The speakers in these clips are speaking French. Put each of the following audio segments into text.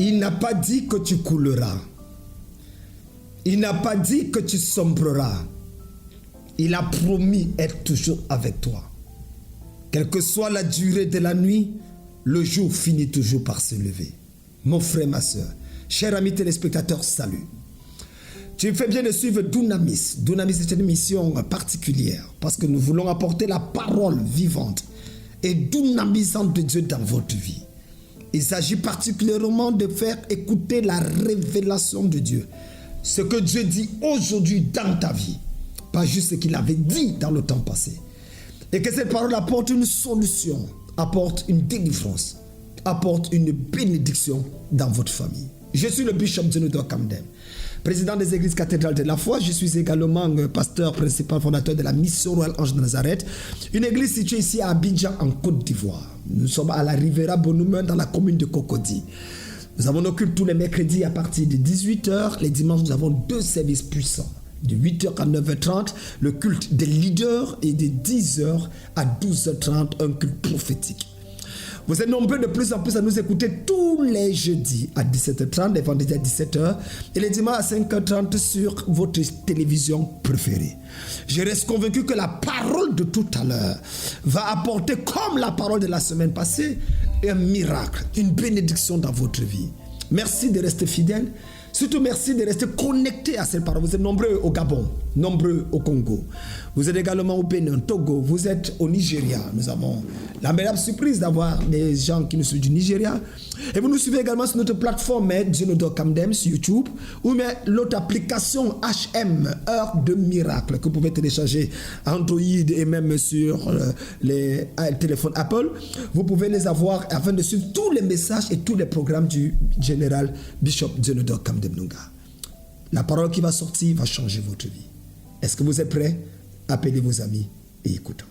Il n'a pas dit que tu couleras. Il n'a pas dit que tu sombreras. Il a promis être toujours avec toi. Quelle que soit la durée de la nuit, le jour finit toujours par se lever. Mon frère, ma soeur, chers amis téléspectateurs, salut. Tu fais bien de suivre Dunamis. Dunamis est une mission particulière parce que nous voulons apporter la parole vivante et dynamisante de Dieu dans votre vie. Il s'agit particulièrement de faire écouter la révélation de Dieu. Ce que Dieu dit aujourd'hui dans ta vie. Pas juste ce qu'il avait dit dans le temps passé. Et que cette parole apporte une solution, apporte une délivrance, apporte une bénédiction dans votre famille. Je suis le bishop Zenodo Kamdem, président des églises cathédrales de la foi. Je suis également pasteur principal fondateur de la mission Royal Ange de Nazareth, une église située ici à Abidjan en Côte d'Ivoire. Nous sommes à la Rivera Bonhumeur dans la commune de Cocody. Nous avons nos cultes tous les mercredis à partir de 18h. Les dimanches, nous avons 2 services puissants. De 8h à 9h30, le culte des leaders, et de 10h à 12h30, un culte prophétique. Vous êtes nombreux de plus en plus à nous écouter tous les jeudis à 17h30, les vendredis à 17h et les dimanches à 5h30 sur votre télévision préférée. Je reste convaincu que la parole de tout à l'heure va apporter, comme la parole de la semaine passée, un miracle, une bénédiction dans votre vie. Merci de rester fidèle. Surtout merci de rester connecté à cette parole. Vous êtes nombreux au Gabon, nombreux au Congo. Vous êtes également au Bénin, Togo. Vous êtes au Nigeria. Nous avons la meilleure surprise d'avoir des gens qui nous suivent du Nigeria. Et vous nous suivez également sur notre plateforme Zenodo Kamdem sur YouTube ou bien l'autre application HM, Heure de Miracle, que vous pouvez télécharger Android et même sur les téléphones Apple. Vous pouvez les avoir afin de suivre tous les messages et tous les programmes du général Bishop Zenodo Kamdem. La parole qui va sortir va changer votre vie. Est-ce que vous êtes prêts? Appelez vos amis et écoutons.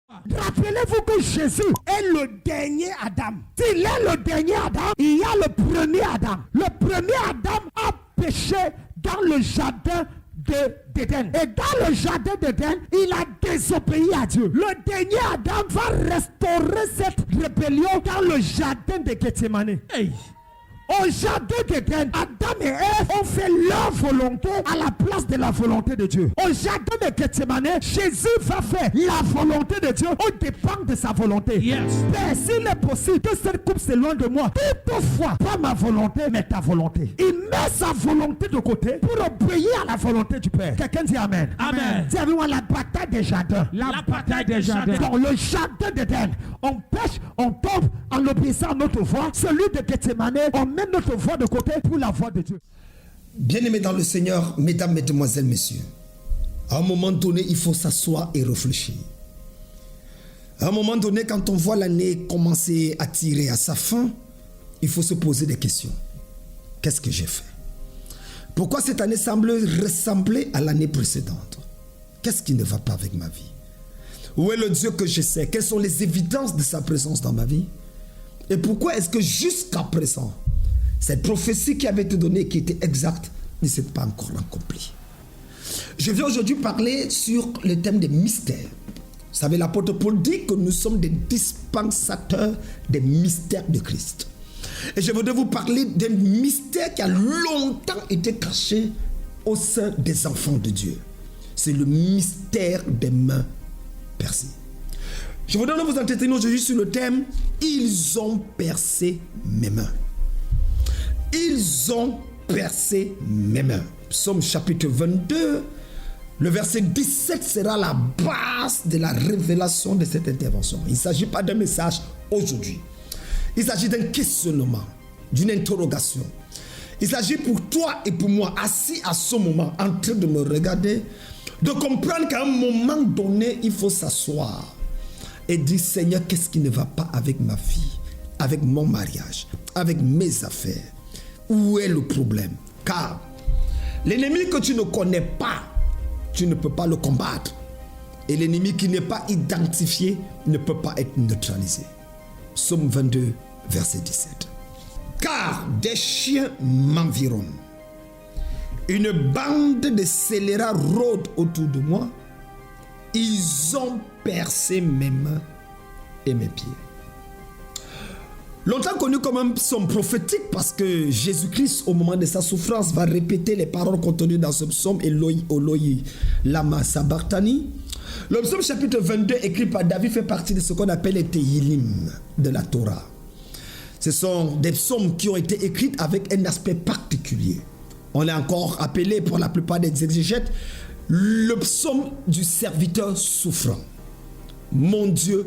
Rappelez-vous que Jésus est le dernier Adam. S'il est le dernier Adam, il y a le premier Adam. Le premier Adam a péché dans le jardin d'Éden. Et dans le jardin d'Éden, il a désobéi à Dieu. Le dernier Adam va restaurer cette rébellion dans le jardin de Gethsemane. Hey. Au jardin d'Éden, Adam et Ève ont fait leur volonté à la place de la volonté de Dieu. Au jardin de Gethsemane, Jésus va faire la volonté de Dieu au dépend de sa volonté. Yes. Père, s'il est possible que cette coupe s'éloigne de moi, toutefois, pas ma volonté, mais ta volonté. Il met sa volonté de côté pour obéir à la volonté du Père. Quelqu'un dit Amen. Amen. Dis avec moi la bataille des jardins. La bataille des jardins. Dans le jardin d'Éden, on pêche, on tombe en obéissant à notre voix. Celui de Gethsemane, on met notre voix de côté pour la voix de Dieu. Bien-aimés dans le Seigneur, mesdames, mesdemoiselles, messieurs, à un moment donné, il faut s'asseoir et réfléchir. À un moment donné, quand on voit l'année commencer à tirer à sa fin, il faut se poser des questions. Qu'est-ce que j'ai fait? Pourquoi cette année semble ressembler à l'année précédente? Qu'est-ce qui ne va pas avec ma vie? Où est le Dieu que je sais? Quelles sont les évidences de sa présence dans ma vie? Et pourquoi est-ce que jusqu'à présent, cette prophétie qui avait été donnée, qui était exacte, ne s'est pas encore accomplie? Je viens aujourd'hui parler sur le thème des mystères. Vous savez, l'apôtre Paul dit que nous sommes des dispensateurs des mystères de Christ. Et je voudrais vous parler d'un mystère qui a longtemps été caché au sein des enfants de Dieu. C'est le mystère des mains percées. Je voudrais vous entretenir aujourd'hui sur le thème « Ils ont percé mes mains ». Ils ont percé mes mains. Psaume chapitre 22, le verset 17 sera la base de la révélation de cette intervention. Il ne s'agit pas d'un message aujourd'hui. Il s'agit d'un questionnement, d'une interrogation. Il s'agit pour toi et pour moi, assis à ce moment, en train de me regarder, de comprendre qu'à un moment donné, il faut s'asseoir et dire, Seigneur, qu'est-ce qui ne va pas avec ma vie, avec mon mariage, avec mes affaires? Où est le problème? Car l'ennemi que tu ne connais pas, tu ne peux pas le combattre. Et l'ennemi qui n'est pas identifié ne peut pas être neutralisé. Psaume 22, verset 17. Car des chiens m'environnent. Une bande de scélérats rôde autour de moi. Ils ont percé mes mains et mes pieds. Longtemps connu comme un psaume prophétique parce que Jésus-Christ, au moment de sa souffrance, va répéter les paroles contenues dans ce psaume, Eloi, Eloi, lama sabachthani. Le psaume chapitre 22, écrit par David, fait partie de ce qu'on appelle les Tehillim de la Torah. Ce sont des psaumes qui ont été écrits avec un aspect particulier. On l'a encore appelé, pour la plupart des exégètes, le psaume du serviteur souffrant. Mon Dieu,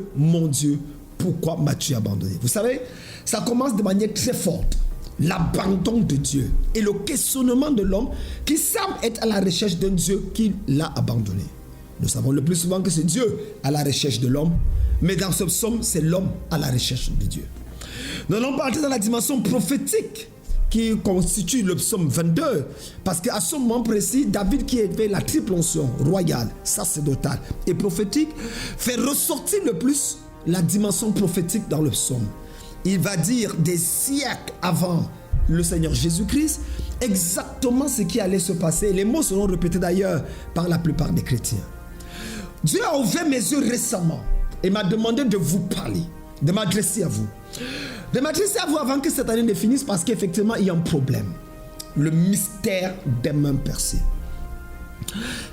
pourquoi m'as-tu abandonné? Vous savez, ça commence de manière très forte. L'abandon de Dieu et le questionnement de l'homme qui semble être à la recherche d'un Dieu qui l'a abandonné. Nous savons le plus souvent que c'est Dieu à la recherche de l'homme, mais dans ce psaume, c'est l'homme à la recherche de Dieu. Nous allons partir dans la dimension prophétique qui constitue le psaume 22, parce qu'à ce moment précis, David, qui avait la triple onction royale, sacerdotale et prophétique, fait ressortir le plus la dimension prophétique dans le psaume. Il va dire des siècles avant le Seigneur Jésus-Christ exactement ce qui allait se passer. Les mots seront répétés d'ailleurs par la plupart des chrétiens. Dieu a ouvert mes yeux récemment et m'a demandé de vous parler, de m'adresser à vous. De m'adresser à vous avant que cette année ne finisse, parce qu'effectivement il y a un problème. Le mystère des mains percées.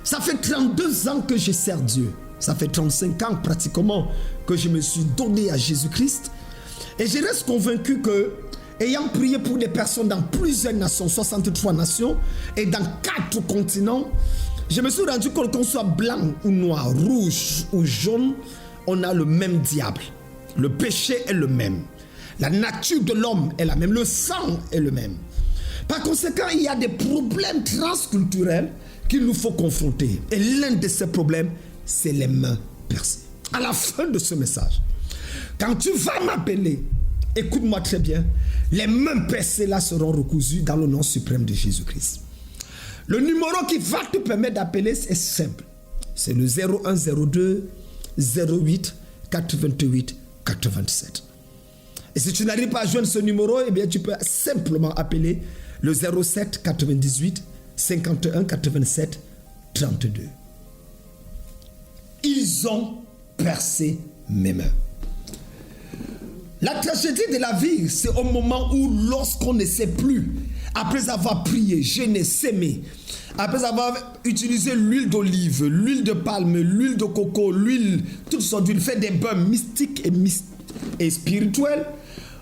Ça fait 32 ans que je sers Dieu. Ça fait 35 ans pratiquement que je me suis donné à Jésus-Christ. Et je reste convaincu que, ayant prié pour des personnes dans plusieurs nations, 63 nations, et dans 4 continents, je me suis rendu compte qu'on soit blanc ou noir, rouge ou jaune, on a le même diable. Le péché est le même. La nature de l'homme est la même. Le sang est le même. Par conséquent, il y a des problèmes transculturels qu'il nous faut confronter. Et l'un de ces problèmes, c'est les mains percées. À la fin de ce message, quand tu vas m'appeler, écoute-moi très bien, les mains percées là seront recousues dans le nom suprême de Jésus-Christ. Le numéro qui va te permettre d'appeler est simple. C'est le 0102 08 88 87. Et si tu n'arrives pas à joindre ce numéro, eh bien tu peux simplement appeler le 07 98 51 87 32. Ils ont percé mes mains. La tragédie de la vie, c'est au moment où, lorsqu'on ne sait plus, après avoir prié, jeûné, sémé, après avoir utilisé l'huile d'olive, l'huile de palme, l'huile de coco, l'huile, toutes sortes d'huiles, fait des bains mystiques et spirituels,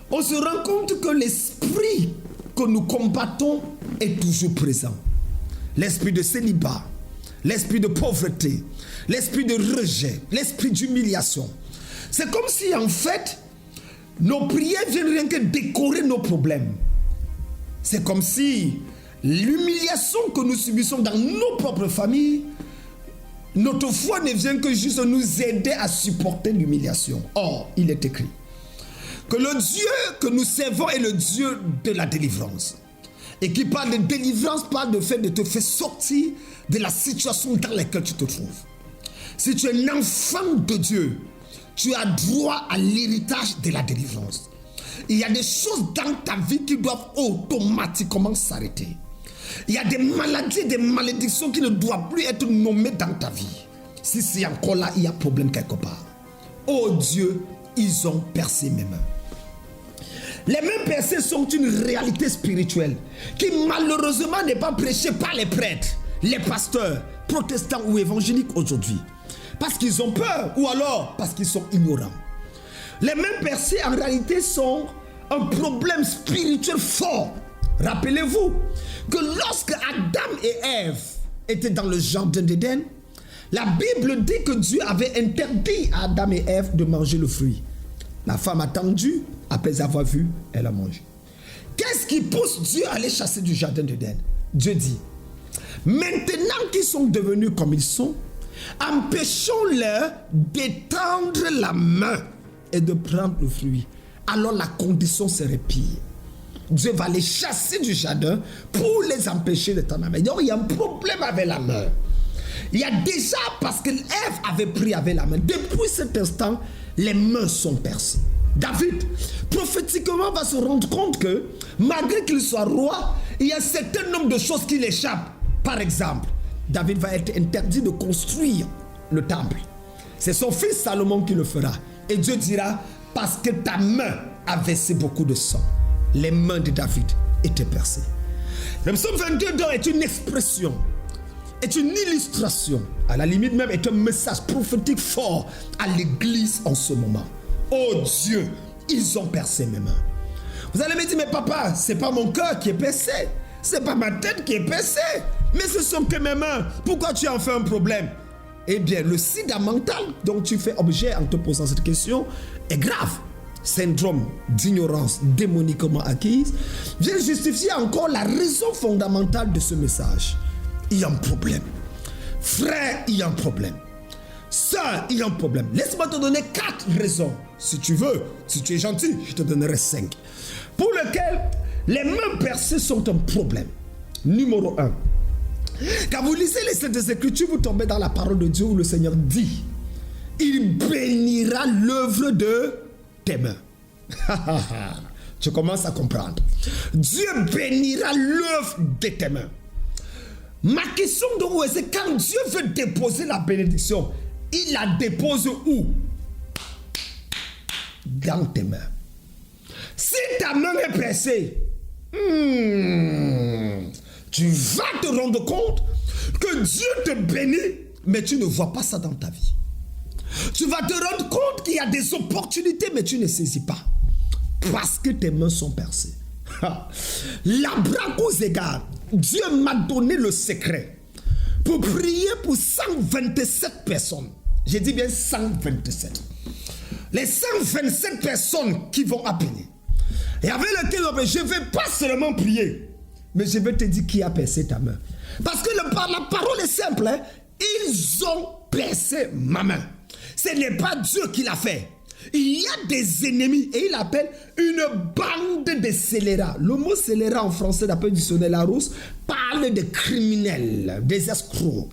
on se rend compte que l'esprit que nous combattons est toujours présent. L'esprit de célibat, l'esprit de pauvreté, l'esprit de rejet, l'esprit d'humiliation. C'est comme si en fait, nos prières viennent rien que décorer nos problèmes. C'est comme si l'humiliation que nous subissons dans nos propres familles, notre foi ne vient que juste nous aider à supporter l'humiliation. Or, il est écrit que le Dieu que nous servons est le Dieu de la délivrance. Et qui parle de délivrance, parle de fait de te faire sortir de la situation dans laquelle tu te trouves. Si tu es un enfant de Dieu, tu as droit à l'héritage de la délivrance. Il y a des choses dans ta vie qui doivent automatiquement s'arrêter. Il y a des maladies, des malédictions qui ne doivent plus être nommées dans ta vie. Si c'est encore là, il y a problème quelque part. Oh Dieu, ils ont percé mes mains. Les mains percées sont une réalité spirituelle qui malheureusement n'est pas prêchée par les prêtres, les pasteurs, protestants ou évangéliques aujourd'hui. Parce qu'ils ont peur ou alors parce qu'ils sont ignorants. Les mains percées en réalité sont un problème spirituel fort. Rappelez-vous que lorsque Adam et Ève étaient dans le jardin d'Éden, la Bible dit que Dieu avait interdit à Adam et Ève de manger le fruit. La femme a tendu, après avoir vu, elle a mangé. Qu'est-ce qui pousse Dieu à les chasser du jardin d'Éden? Dieu dit, maintenant qu'ils sont devenus comme ils sont, empêchons-leur d'étendre la main et de prendre le fruit. Alors la condition serait pire. Dieu va les chasser du jardin pour les empêcher de tendre la main. Donc il y a un problème avec la main. Il y a déjà, parce que Ève avait pris avec la main, depuis cet instant, les mains sont percées. David, prophétiquement, va se rendre compte que, malgré qu'il soit roi, il y a un certain nombre de choses qui l'échappent. Par exemple, David va être interdit de construire le temple. C'est son fils Salomon qui le fera. Et Dieu dira, parce que ta main a versé beaucoup de sang. Les mains de David étaient percées. Le psaume 22 donc est une expression, est une illustration, à la limite même est un message prophétique fort à l'église en ce moment. Oh Dieu, ils ont percé mes mains. Vous allez me dire, mais papa, c'est pas mon cœur qui est percé, c'est pas ma tête qui est percée, mais ce sont que mes mains. Pourquoi tu en fais un problème? Eh bien, le sida mental dont tu fais objet en te posant cette question est grave. Syndrome d'ignorance démoniquement acquise vient justifier encore la raison fondamentale de ce message. Il y a un problème. Frère, il y a un problème. Sœur, il y a un problème. Laisse-moi te donner 4 raisons. Si tu veux, si tu es gentil, je te donnerai 5. Pour lesquelles les mains percées sont un problème. Numéro 1. Quand vous lisez les Saintes Écritures, vous tombez dans la parole de Dieu où le Seigneur dit: il bénira l'œuvre de tes mains. Tu commences à comprendre. Dieu bénira l'œuvre de tes mains. Ma question donc, c'est quand Dieu veut déposer la bénédiction, il la dépose où? Dans tes mains. Si ta main est percée, tu vas te rendre compte que Dieu te bénit, mais tu ne vois pas ça dans ta vie. Tu vas te rendre compte qu'il y a des opportunités, mais tu ne saisis pas. Parce que tes mains sont percées. La bracozéga, Dieu m'a donné le secret pour prier pour 127 personnes. J'ai dit bien 127. Les 127 personnes qui vont appeler. Et avec lequel je ne vais pas seulement prier, mais je vais te dire qui a percé ta main. Parce que la parole est simple. Hein? Ils ont percé ma main. Ce n'est pas Dieu qui l'a fait. Il y a des ennemis et il appelle une bande de scélérats. Le mot scélérat en français d'après le dictionnaire Larousse parle de criminels, des escrocs,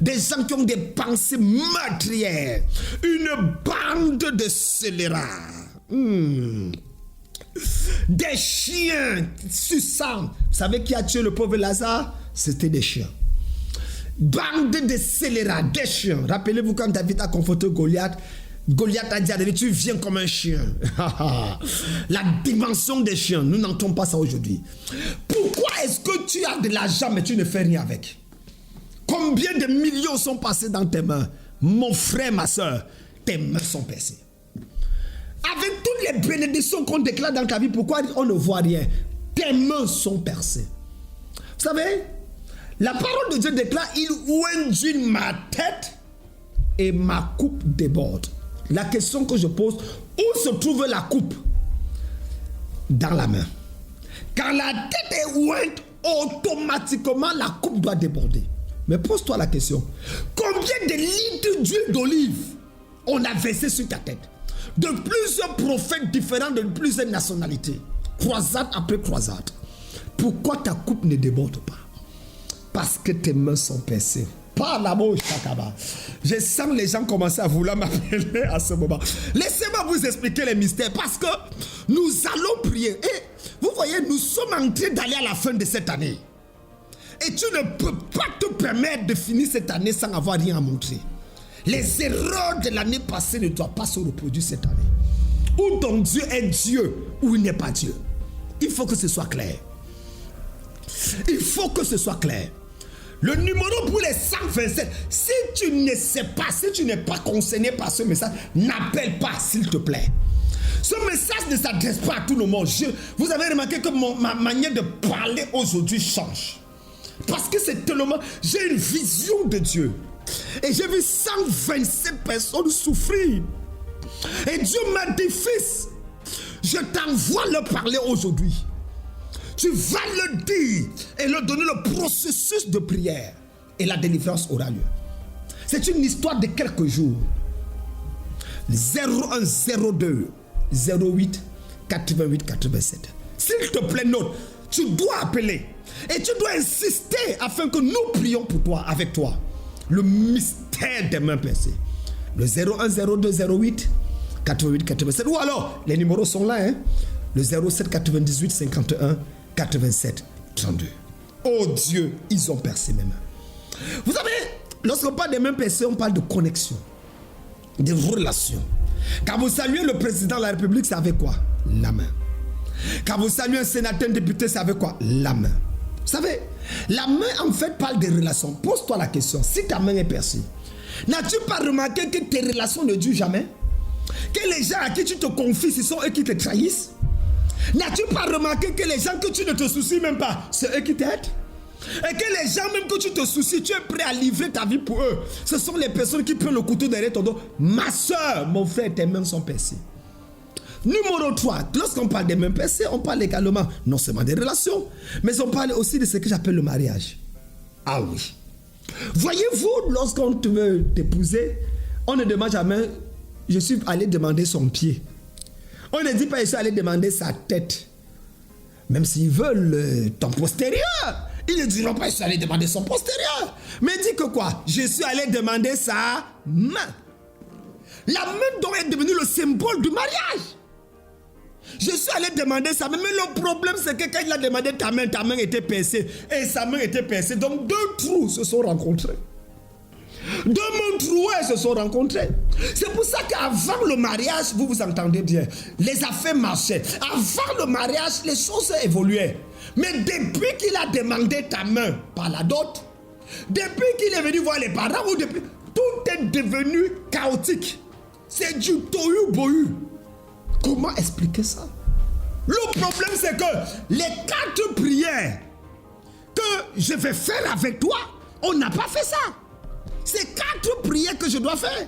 des gens qui ont des pensées meurtrières. Une bande de scélérats. Des chiens suçants. Vous savez qui a tué le pauvre Lazare? C'était des chiens. Bande de scélérats, des chiens. Rappelez-vous quand David a confronté Goliath. Goliath a dit à David, tu viens comme un chien. La dimension des chiens, nous n'entendons pas ça aujourd'hui. Pourquoi est-ce que tu as de l'argent mais tu ne fais rien avec? Combien de millions sont passés dans tes mains? Mon frère, ma soeur, tes mains sont percées. Avec toutes les bénédictions qu'on déclare dans ta vie, pourquoi on ne voit rien? Tes mains sont percées. Vous savez, la parole de Dieu déclare, il oint ma tête et ma coupe déborde. La question que je pose, où se trouve la coupe? Dans la main. Quand la tête est ointe, automatiquement la coupe doit déborder. Mais pose-toi la question, combien de litres d'huile d'olive on a versé sur ta tête? De plusieurs prophètes différents de plusieurs nationalités. Croisade après croisade. Pourquoi ta coupe ne déborde pas? Parce que tes mains sont percées. Par la bouche, Takaba. Je sens les gens commencer à vouloir m'appeler à ce moment. Laissez-moi vous expliquer les mystères. Parce que nous allons prier. Et vous voyez, nous sommes en train d'aller à la fin de cette année. Et tu ne peux pas te permettre de finir cette année sans avoir rien à montrer. Les erreurs de l'année passée ne doivent pas se reproduire cette année. Ou ton Dieu est Dieu, ou il n'est pas Dieu. Il faut que ce soit clair. Il faut que ce soit clair. Le numéro pour les 127, si tu ne sais pas, si tu n'es pas concerné par ce message, n'appelle pas, s'il te plaît. Ce message ne s'adresse pas à tout le monde. Vous avez remarqué que ma manière de parler aujourd'hui change. Parce que c'est tellement... J'ai une vision de Dieu. Et j'ai vu 127 personnes souffrir. Et Dieu m'a dit, fils, je t'envoie leur parler aujourd'hui. Tu vas le dire et leur donner le processus de prière. Et la délivrance aura lieu. C'est une histoire de quelques jours. 0102 08 88 87. S'il te plaît, note, tu dois appeler. Et tu dois insister afin que nous prions pour toi, avec toi. Le mystère des mains percées. Le 0102 08 88 87. Ou alors, les numéros sont là, hein? Le 07 98 51 87 32. Oh Dieu, ils ont percé mes mains. Vous savez, lorsqu'on parle des mains percées, on parle de connexion, de relation. Quand vous saluez le président de la République, c'est avec quoi? La main. Quand vous saluez un sénateur, un député, c'est avec quoi? La main. Vous savez, la main en fait parle des relations. Pose-toi la question, si ta main est percée, n'as-tu pas remarqué que tes relations ne durent jamais? Que les gens à qui tu te confies, ce sont eux qui te trahissent? N'as-tu pas remarqué que les gens que tu ne te soucies même pas, c'est eux qui t'aident? Et que les gens même que tu te soucies, tu es prêt à livrer ta vie pour eux. Ce sont les personnes qui prennent le couteau derrière ton dos. Ma soeur, mon frère, tes mains sont percées. Numéro 3, lorsqu'on parle des mains percées, on parle également non seulement des relations, mais on parle aussi de ce que j'appelle le mariage. Ah oui. Voyez-vous, lorsqu'on te veut t'épouser, on ne demande jamais, je suis allé demander son pied. On ne dit pas, je suis allé demander sa tête. Même s'ils veulent ton postérieur, ils ne diront pas, je suis allé demander son postérieur. Mais dit que quoi? Je suis allé demander sa main. La main doit être devenue le symbole du mariage. Je suis allé demander sa main, mais le problème c'est que quand il a demandé ta main était percée et sa main était percée. Donc 2 trous se sont rencontrés. 2 mains trouées se sont rencontrées. C'est pour ça qu'avant le mariage, vous vous entendez bien, les affaires marchaient. Avant le mariage, les choses évoluaient. Mais depuis qu'il a demandé ta main par la dot, depuis qu'il est venu voir les parents, ou depuis, tout est devenu chaotique. C'est du tohu-bohu. Comment expliquer ça? Le problème c'est que les 4 prières que je vais faire avec toi, on n'a pas fait ça. C'est 4 prières que je dois faire.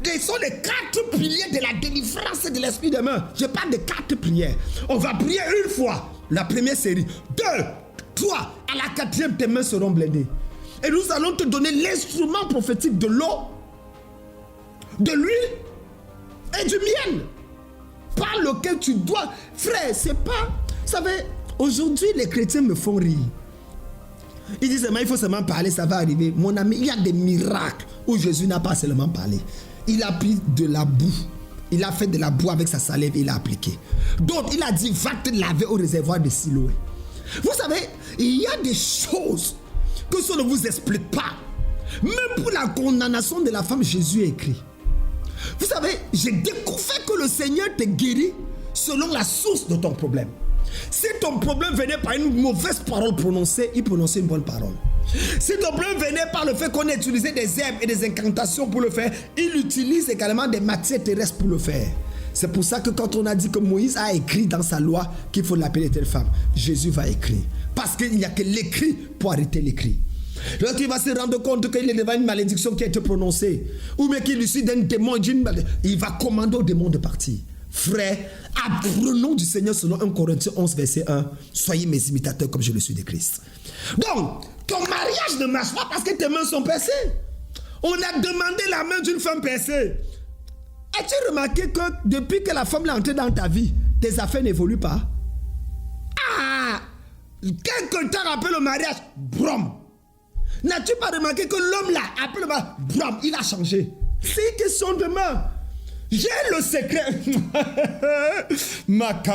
Ce sont les 4 piliers de la délivrance de l'esprit de main. Je parle de 4 prières. On va prier une fois, la première série. 2, 3, à la 4e, tes mains seront blindées. Et nous allons te donner l'instrument prophétique de l'eau, de l'huile et du miel, par lequel tu dois. Frère, c'est pas. Vous savez, aujourd'hui, les chrétiens me font rire. Ils disent seulement, il faut seulement parler, ça va arriver. Mon ami, il y a des miracles où Jésus n'a pas seulement parlé. Il a pris de la boue. Il a fait de la boue avec sa salive et il a appliqué. D'autres, il a dit, va te laver au réservoir de Siloé. Vous savez, il y a des choses que ça ne vous explique pas. Même pour la condamnation de la femme, Jésus a écrit. Vous savez, j'ai découvert que le Seigneur te guérit selon la source de ton problème. Si ton problème venait par une mauvaise parole prononcée, il prononçait une bonne parole. Si ton problème venait par le fait qu'on ait utilisé des herbes et des incantations pour le faire, il utilise également des matières terrestres pour le faire. C'est pour ça que quand on a dit que Moïse a écrit dans sa loi qu'il faut l'appeler telle femme, Jésus va écrire. Parce qu'il n'y a que l'écrit pour arrêter l'écrit. Lorsqu'il va se rendre compte qu'il est devant une malédiction qui a été prononcée, ou bien qu'il est d'un démon, il va commander au démon de partir. Frère, apprenons du Seigneur selon 1 Corinthiens 11, verset 1. Soyez mes imitateurs comme je le suis de Christ. Donc, ton mariage ne marche pas parce que tes mains sont percées. On a demandé la main d'une femme percée. As-tu remarqué que depuis que la femme est entrée dans ta vie, tes affaires n'évoluent pas? Ah! Quelque temps après le mariage, brum! N'as-tu pas remarqué que l'homme là, après le mariage, brum, il a changé? C'est une question de main. J'ai le secret. N'appelez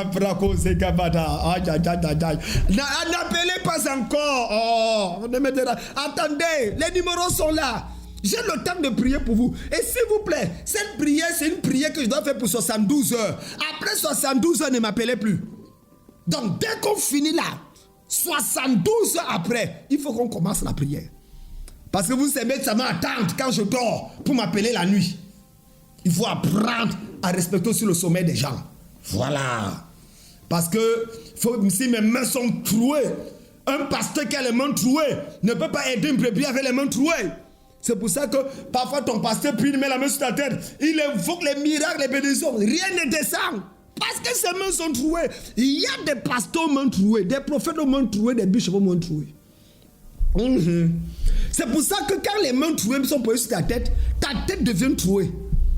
pas encore. Oh, attendez, les numéros sont là. J'ai le temps de prier pour vous. Et s'il vous plaît, cette prière, c'est une prière que je dois faire pour 72 heures. Après 72 heures, ne m'appelez plus. Donc, dès qu'on finit là, 72 heures après, il faut qu'on commence la prière. Parce que vous savez que ça m'attend quand je dors pour m'appeler la nuit. Il faut apprendre à respecter aussi le sommeil des gens. Voilà. Parce que si mes mains sont trouées, un pasteur qui a les mains trouées ne peut pas aider une brebis avec les mains trouées. C'est pour ça que parfois ton pasteur puis il met la main sur ta tête. Il invoque les miracles, les bénédictions. Rien ne descend. Parce que ses mains sont trouées. Il y a des pasteurs aux mains trouées, des prophètes aux mains trouées, des bishops aux mains trouées. C'est pour ça que quand les mains trouées sont posées sur ta tête devient trouée.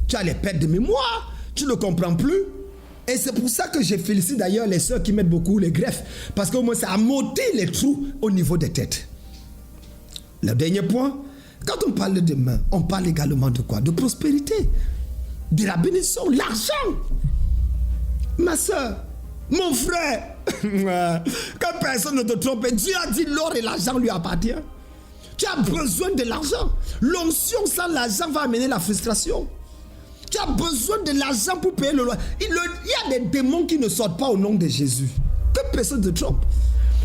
Tu as les pertes de mémoire, tu ne comprends plus. Et c'est pour ça que je félicite d'ailleurs les soeurs qui mettent beaucoup les greffes. Parce qu'au moins ça amortit les trous au niveau des têtes. Le dernier point, quand on parle de main, on parle également de quoi? De prospérité, de la bénédiction, l'argent. Ma soeur, mon frère, quand personne ne te trompe, Dieu a dit l'or et l'argent lui appartient. Tu as besoin de l'argent. L'onction sans l'argent va amener la frustration. Tu as besoin de l'argent pour payer le loyer. Il y a des démons qui ne sortent pas au nom de Jésus. Que personne ne trompe.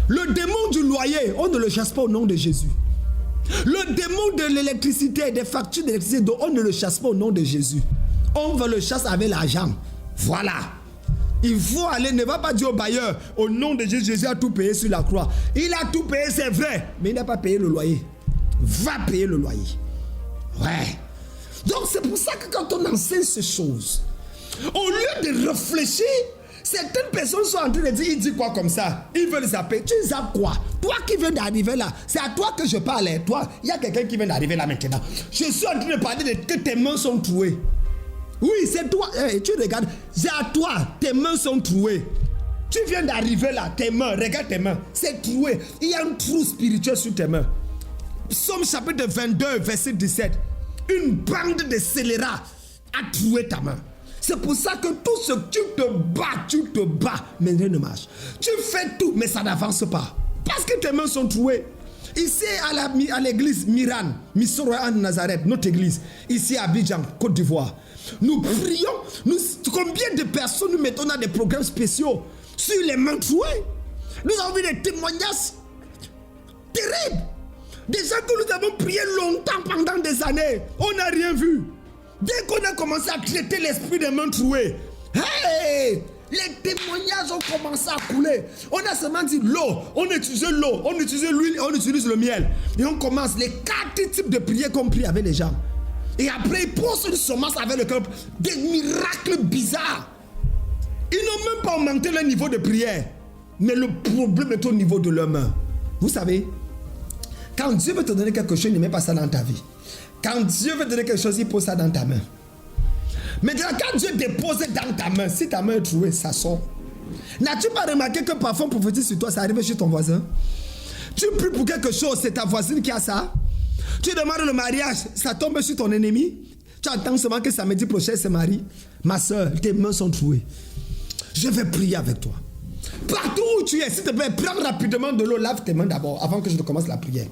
Le démon du loyer, on ne le chasse pas au nom de Jésus. Le démon de l'électricité, des factures d'électricité, on ne le chasse pas au nom de Jésus. On va le chasser avec l'argent. Voilà. Il faut aller, ne va pas dire au bailleur, au nom de Jésus, Jésus a tout payé sur la croix. Il a tout payé, c'est vrai, mais il n'a pas payé le loyer. Va payer le loyer. Ouais. Donc c'est pour ça que quand on enseigne ces choses, au lieu de réfléchir, certaines personnes sont en train de dire, il dit quoi comme ça? Ils veulent zapper. Tu zappes quoi? Toi qui viens d'arriver là, c'est à toi que je parle. Toi, il y a quelqu'un qui vient d'arriver là maintenant. Je suis en train de parler de que tes mains sont trouées. Oui, c'est toi. Tu regardes, c'est à toi, tes mains sont trouées. Tu viens d'arriver là, tes mains, regarde tes mains, c'est troué. Il y a un trou spirituel sur tes mains. Psaume chapitre 22, verset 17. Une bande de scélérats a troué ta main. C'est pour ça que tout ce que tu te bats, mais rien ne marche. Tu fais tout, mais ça n'avance pas. Parce que tes mains sont trouées. Ici à l'église Miran, Missoroa de Nazareth, notre église, ici à Abidjan, Côte d'Ivoire, nous prions. Combien de personnes nous mettons dans des programmes spéciaux sur les mains trouées? Nous avons vu des témoignages terribles. Des gens que nous avons prié longtemps pendant des années, on n'a rien vu. Dès qu'on a commencé à traiter l'esprit des mains trouées, hey, les témoignages ont commencé à couler. On a seulement dit l'eau, on utilise l'eau, on utilise l'huile, on utilise le miel. Et on commence les 4 types de prières qu'on prie avec les gens. Et après, ils posent une semence avec le cœur. Des miracles bizarres. Ils n'ont même pas augmenté leur niveau de prière. Mais le problème est au niveau de leurs mains. Vous savez, quand Dieu veut te donner quelque chose, il ne met pas ça dans ta vie. Quand Dieu veut te donner quelque chose, il pose ça dans ta main. Maintenant, quand Dieu dépose dans ta main, si ta main est trouée, ça sort. N'as-tu pas remarqué que parfois on prophétise sur toi, ça arrive chez ton voisin? Tu pries pour quelque chose, c'est ta voisine qui a ça. Tu demandes le mariage, ça tombe sur ton ennemi. Tu attends seulement que samedi prochain se marie. Ma soeur, tes mains sont trouées. Je vais prier avec toi. Partout où tu es, s'il te plaît, prends rapidement de l'eau, lave tes mains d'abord, avant que je ne commence la prière.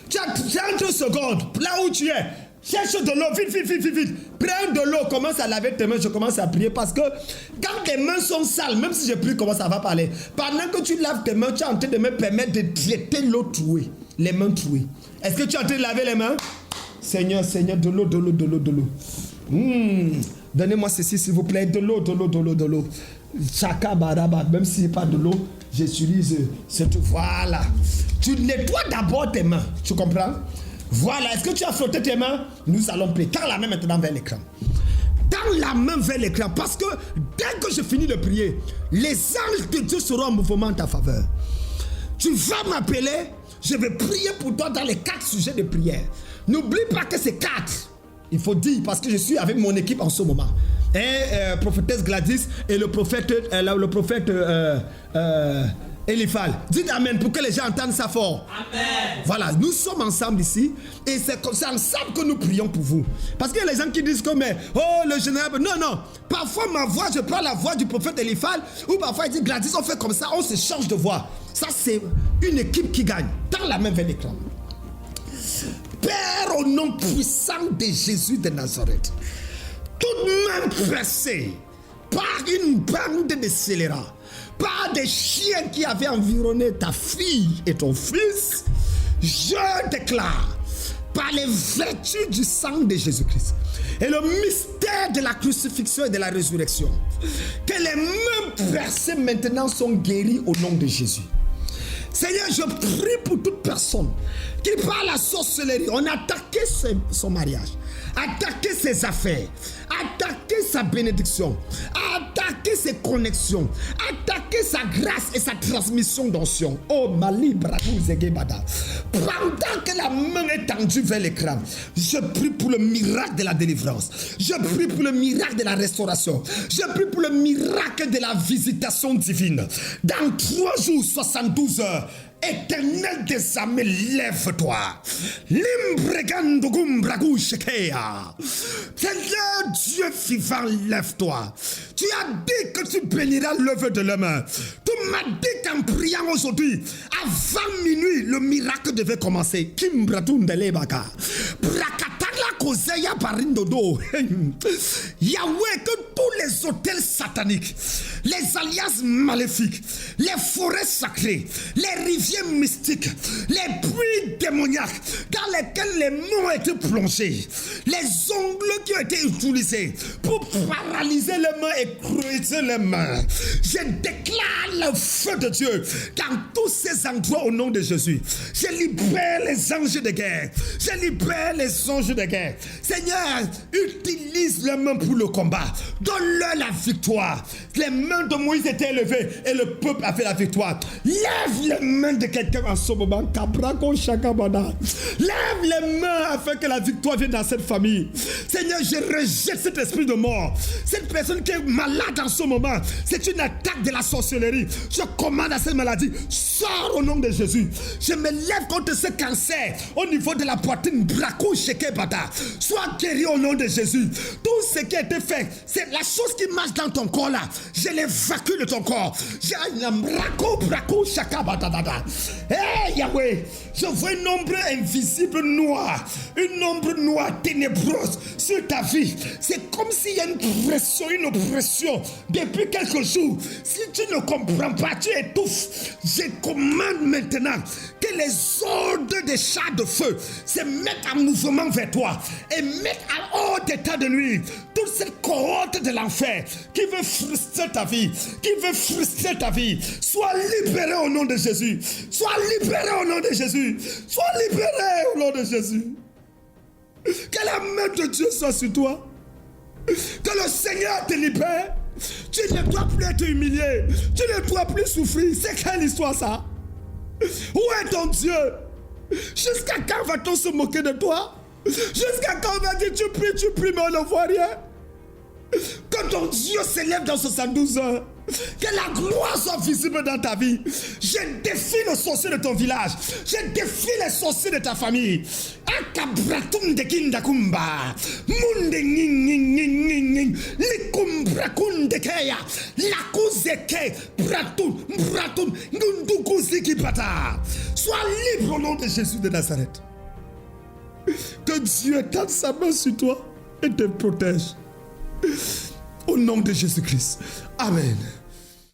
Tu as 30 secondes, là où tu es, cherche de l'eau, vite. Prends de l'eau, commence à laver tes mains, je commence à prier parce que quand tes mains sont sales, même si je prie, comment ça va parler? Pendant que tu laves tes mains, tu es en train de me permettre de traiter l'eau trouée, les mains trouées. Est-ce que tu es en train de laver les mains? Seigneur, de l'eau. Donnez-moi ceci, s'il vous plaît, de l'eau. Chaka baraba, même si ce n'est pas de l'eau, j'utilise cette. Voilà. Tu nettoies d'abord tes mains, tu comprends? Voilà, est-ce que tu as frotté tes mains? Nous allons prier. Tends la main maintenant vers l'écran. Tends la main vers l'écran parce que dès que je finis de prier, les anges de Dieu seront en mouvement en ta faveur. Tu vas m'appeler, je vais prier pour toi dans les 4 sujets de prière. N'oublie pas que c'est 4. Il faut dire parce que je suis avec mon équipe en ce moment. Et prophétesse Gladys et le prophète Eliphal. Dites Amen pour que les gens entendent ça fort. Amen. Voilà, nous sommes ensemble ici et c'est ensemble que nous prions pour vous. Parce qu'il y a les gens qui disent comme le général. Non. Parfois ma voix, je prends la voix du prophète Eliphal ou parfois il dit Gladys, on fait comme ça, on se change de voix. Ça c'est une équipe qui gagne. Tends la main vers l'écran. Père, au nom puissant de Jésus de Nazareth, toute main pressée par une bande de scélérats, par des chiens qui avaient environné ta fille et ton fils, je déclare, par les vertus du sang de Jésus-Christ et le mystère de la crucifixion et de la résurrection, que les mains percées maintenant sont guéries au nom de Jésus. Seigneur, je prie pour toute personne qui par la sorcellerie, on a attaqué son mariage, attaqué ses affaires, attaqué sa bénédiction, attaqué ses connexions, attaqué sa grâce et sa transmission d'onction. Oh, Mali Bradou Zegebada. Pendant que la main est tendue vers l'écran, je prie pour le miracle de la délivrance. Je prie pour le miracle de la restauration. Je prie pour le miracle de la visitation divine. Dans 3 jours, 72 heures, Éternel des armées, lève-toi. Seigneur Dieu vivant, lève-toi. Tu as dit que tu béniras l'œuvre de la main. Tu m'as dit qu'en priant aujourd'hui, avant minuit, le miracle devait commencer. Kozeya Barindodo. Yahweh, que tous les hôtels sataniques, les alliances maléfiques, les forêts sacrées, les rivières mystiques, les puits démoniaques dans lesquels les mains ont été plongés, les ongles qui ont été utilisés pour paralyser les mains et creuser les mains, je déclare le feu de Dieu dans tous ces endroits au nom de Jésus. Je libère les anges de guerre. Je libère les anges de guerre. Seigneur, utilise les mains pour le combat. Donne-leur la victoire. Les mains de Moïse étaient élevées et le peuple a fait la victoire. Lève les mains de quelqu'un en ce moment. Lève les mains afin que la victoire vienne dans cette famille. Seigneur, je rejette cet esprit de mort. Cette personne qui est malade en ce moment, c'est une attaque de la sorcellerie. Je commande à cette maladie, sors au nom de Jésus. Je me lève contre ce cancer au niveau de la poitrine. Braco, sheke, bata. Sois guéri au nom de Jésus. Tout ce qui a été fait, c'est la chose qui marche dans ton corps là. Je l'évacue de ton corps. Braco, shaka, bata, bata. Hey Yahweh, je vois une ombre invisible noire, une ombre noire ténébreuse sur ta vie. C'est comme s'il y a une pression, une oppression depuis quelques jours. Si tu ne comprends pas, tu étouffes. Je commande maintenant que les ordres des chars de feu se mettent en mouvement vers toi et mettent à haut état de nuit toute cette cohorte de l'enfer qui veut frustrer ta vie, Sois libéré au nom de Jésus. Sois libéré au nom de Jésus. Sois libéré au nom de Jésus. Que la main de Dieu soit sur toi. Que le Seigneur te libère. Tu ne dois plus être humilié. Tu ne dois plus souffrir. C'est quelle histoire ça? Où est ton Dieu? Jusqu'à quand va-t-on se moquer de toi? Jusqu'à quand on va dire tu pries, mais on ne voit rien? Que ton Dieu s'élève dans 72 heures. Que la gloire soit visible dans ta vie. Je défie le sorcier de ton village. Je défie les sorciers de ta famille. Akabratum de kindakumba. Munde ning. Likumbrakun de keya. Lakuzeke. Bratum. Nundukuzikipata. Sois libre au nom de Jésus de Nazareth. Que Dieu étende sa main sur toi et te protège. Au nom de Jésus-Christ. Amen.